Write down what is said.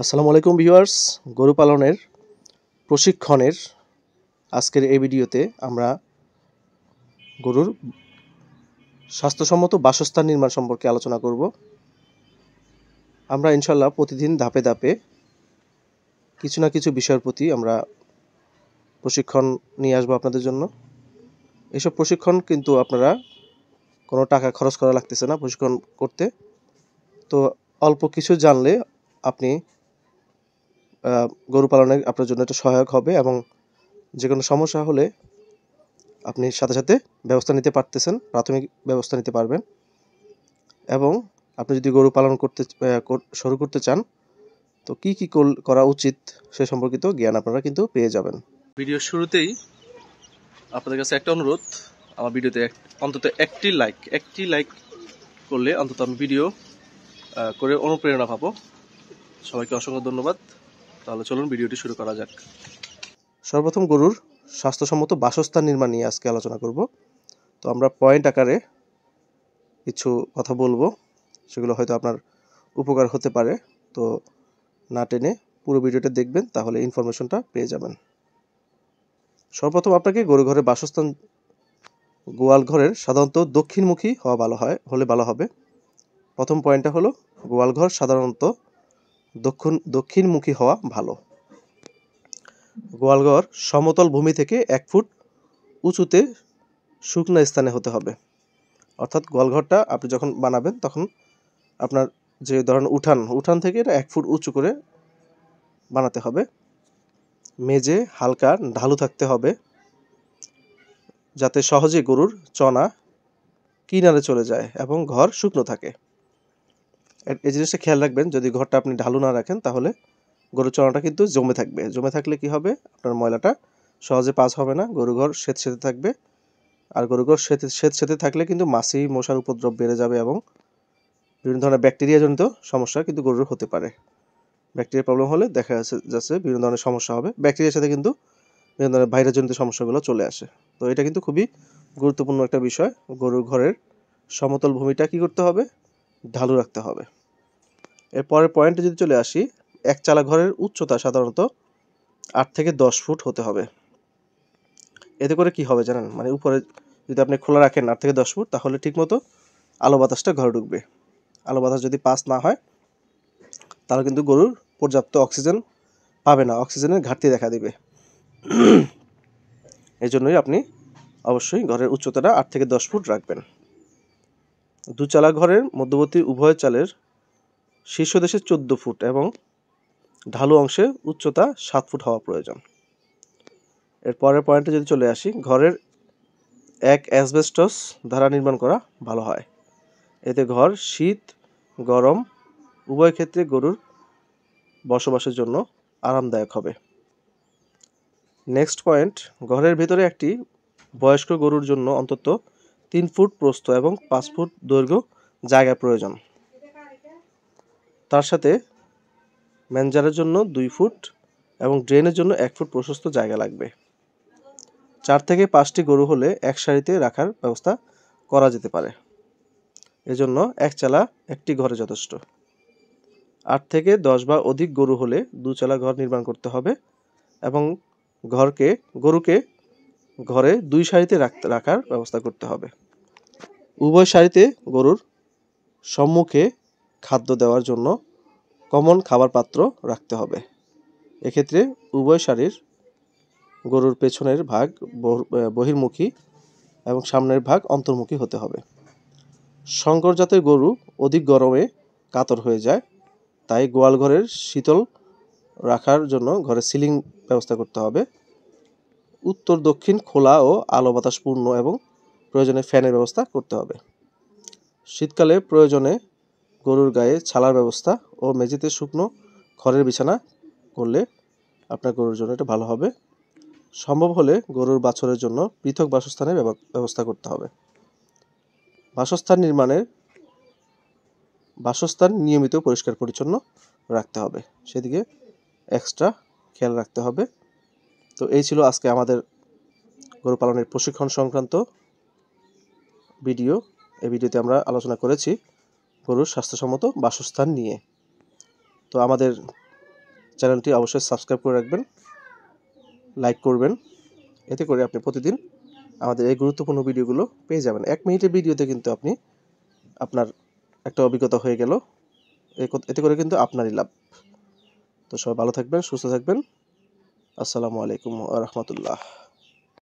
আসসালামু আলাইকুম ভিউয়ার্স, গরু পালনের প্রশিক্ষণের আজকের এই ভিডিওতে আমরা গরুর স্বাস্থ্যসম্মত বাসস্থান নির্মাণ সম্পর্কে আলোচনা করব। আমরা ইনশাল্লাহ প্রতিদিন ধাপে ধাপে কিছু না কিছু বিষয়ের প্রতি আমরা প্রশিক্ষণ নিয়ে আসবো আপনাদের জন্য। এসব প্রশিক্ষণ কিন্তু আপনারা কোনো টাকা খরচ করা লাগতেছে না প্রশিক্ষণ করতে। তো অল্প কিছু জানলে আপনি গরু পালনে আপনার জন্য এটা সহায়ক হবে এবং যে কোনো সমস্যা হলে আপনি সাথে সাথে ব্যবস্থা নিতে পারতেছেন, প্রাথমিক ব্যবস্থা নিতে পারবেন। এবং আপনি যদি গরু পালন শুরু করতে চান তো কি কি করা উচিত সে সম্পর্কিত জ্ঞান আপনারা কিন্তু পেয়ে যাবেন। ভিডিওর শুরুতেই আপনাদের কাছে একটা অনুরোধ, আমার ভিডিওতে অন্তত একটি লাইক করলে অন্তত আমি ভিডিও করে অনুপ্রেরণা পাবো। সবাইকে অসংখ্য ধন্যবাদ। তাহলে চলুন ভিডিওটি শুরু করা যাক। সর্বপ্রথম গরুর স্বাস্থ্যসম্মত বাসস্থান নির্মাণ নিয়ে আজকে আলোচনা করব। তো আমরা পয়েন্ট আকারে কিছু কথা বলবো, সেগুলো হয়তো আপনার উপকার হতে পারে। তো না টেনে পুরো ভিডিওটা দেখবেন, তাহলে ইনফরমেশনটা পেয়ে যাবেন। সর্বপ্রথম আপনাকে গরু ঘরের বাসস্থান গোয়াল ঘরের সাধারণত দক্ষিণমুখী হলে ভালো হবে। প্রথম পয়েন্টটা হলো গোয়াল ঘর সাধারণত দক্ষিণমুখী হওয়া ভালো। গোয়ালঘর সমতল ভূমি থেকে 1 ফুট উঁচুতে শুকনো স্থানে হতে হবে। অর্থাৎ গোয়ালঘরটা আপনি যখন বানাবেন তখন আপনার যে ধরেন উঠান থেকে এটা 1 ফুট উঁচু করে বানাতে হবে। মেঝে হালকা ঢালু থাকতে হবে, যাতে সহজে গরুর চনা কিনারে চলে যায় এবং ঘর শুকনো থাকে। এই জিনিসটা খেয়াল রাখবেন, যদি ঘরটা আপনি ঢালু না রাখেন তাহলে গরুর চনাটা কিন্তু জমে থাকলে কি হবে, আপনার ময়লাটা সহজে পাস হবে না, গরু ঘর সেতে থাকবে। আর গরু ঘর সেতে থাকলে কিন্তু মাছি মশার উপদ্রব বেড়ে যাবে এবং বিভিন্ন ধরনের ব্যাকটেরিয়াজনিত সমস্যা কিন্তু গরুর হতে পারে। ব্যাকটেরিয়া প্রবলেম হলে দেখা যাচ্ছে বিভিন্ন ধরনের সমস্যা হবে। ব্যাকটেরিয়ার সাথে কিন্তু বিভিন্ন ধরনের ভাইরাসজনিত সমস্যাগুলো চলে আসে। তো এটা কিন্তু খুবই গুরুত্বপূর্ণ একটা বিষয়। গরুর ঘরের সমতল ভূমিটা কি করতে হবে, ঢালু রাখতে হবে। এরপরের পয়েন্টে যদি চলে আসি, এক চালা ঘরের উচ্চতা সাধারণত 8 থেকে 10 ফুট হতে হবে। এতে করে কি হবে জানেন, মানে উপরে যদি আপনি খোলা রাখেন 8 থেকে 10 ফুট, তাহলে ঠিকমতো আলো বাতাসটা ঘরে ঢুকবে। আলো বাতাস যদি পাস না হয় তাহলে কিন্তু গরুর পর্যাপ্ত অক্সিজেন পাবে না, অক্সিজেনের ঘাটতি দেখা দিবে। এই জন্যই আপনি অবশ্যই ঘরের উচ্চতাটা 8 থেকে 10 ফুট রাখবেন। দুচালা ঘরের মধ্যবর্তী উভয় চালের শীর্ষদেশে 14 ফুট এবং ঢালু অংশে উচ্চতা 7 ফুট হওয়া প্রয়োজন। এর পরের পয়েন্টে যদি চলে আসি, ঘরের এক অ্যাসবেস্টস দ্বারা নির্মাণ করা ভালো হয়। এতে ঘর শীত গরম উভয় ক্ষেত্রে গরুর বসবাসের জন্য আরামদায়ক হবে। নেক্সট পয়েন্ট, ঘরের ভেতরে একটি বয়স্ক গরুর জন্য অন্তত 3 ফুট প্রস্থ এবং 5 ফুট দৈর্ঘ্য জায়গা প্রয়োজন। তার সাথে ম্যানজারের জন্য 2 ফুট এবং ড্রেনের জন্য 1 ফুট প্রশস্ত জায়গা লাগবে। 4 থেকে 5টি গরু হলে এক সারিতে রাখার ব্যবস্থা করা যেতে পারে। এজন্য এক চালা একটি ঘরে যথেষ্ট। 8 থেকে 10 বা অধিক গরু হলে 2 চালা ঘর নির্মাণ করতে হবে এবং গরুকে ঘরে 2 সারিতে রাখার ব্যবস্থা করতে হবে। উভয় সারিতে গরুর সম্মুখে খাদ্য দেওয়ার জন্য কমন খাবার পাত্র রাখতে হবে। এক্ষেত্রে উভয় সারির গরুর পেছনের ভাগ বহির্মুখী এবং সামনের ভাগ অন্তর্মুখী হতে হবে। শঙ্কর জাতের গরু অধিক গরমে কাতর হয়ে যায়, তাই গোয়াল ঘরের শীতল রাখার জন্য ঘরে সিলিং ব্যবস্থা করতে হবে। উত্তর দক্ষিণ খোলা ও আলো বাতাস পূর্ণ এবং প্রয়োজনে ফ্যানের ব্যবস্থা করতে হবে। শীতকালে প্রয়োজনে গরুর গায়ে ছালার ব্যবস্থা ও মেঝেতে শুকনো খড়ের বিছানা করলে আপনার গরুর জন্য এটা ভালো হবে। সম্ভব হলে গরুর বাছরের জন্য পৃথক বাসস্থানের ব্যবস্থা করতে হবে। বাসস্থান নিয়মিত পরিষ্কার পরিচ্ছন্ন রাখতে হবে, সেদিকে এক্সট্রা খেয়াল রাখতে হবে। তো এই ছিল আজকে আমাদের গরু পালনের প্রশিক্ষণ সংক্রান্ত ভিডিও। এই ভিডিওতে আমরা আলোচনা করেছি গরুর স্বাস্থ্যসম্মত বাসস্থান নিয়ে। তো আমাদের চ্যানেলটি অবশ্যই সাবস্ক্রাইব করে রাখবেন, লাইক করবেন। এতে করে আপনি প্রতিদিন আমাদের এই গুরুত্বপূর্ণ ভিডিওগুলো পেয়ে যাবেন। 1 মিনিটের ভিডিওতে কিন্তু আপনি আপনার একটা অভিজ্ঞতা হয়ে গেল। এতে করে কিন্তু আপনারই লাভ। তো সবাই ভালো থাকবেন, সুস্থ থাকবেন। আসসালামু আলাইকুম ওয়া রাহমাতুল্লাহ।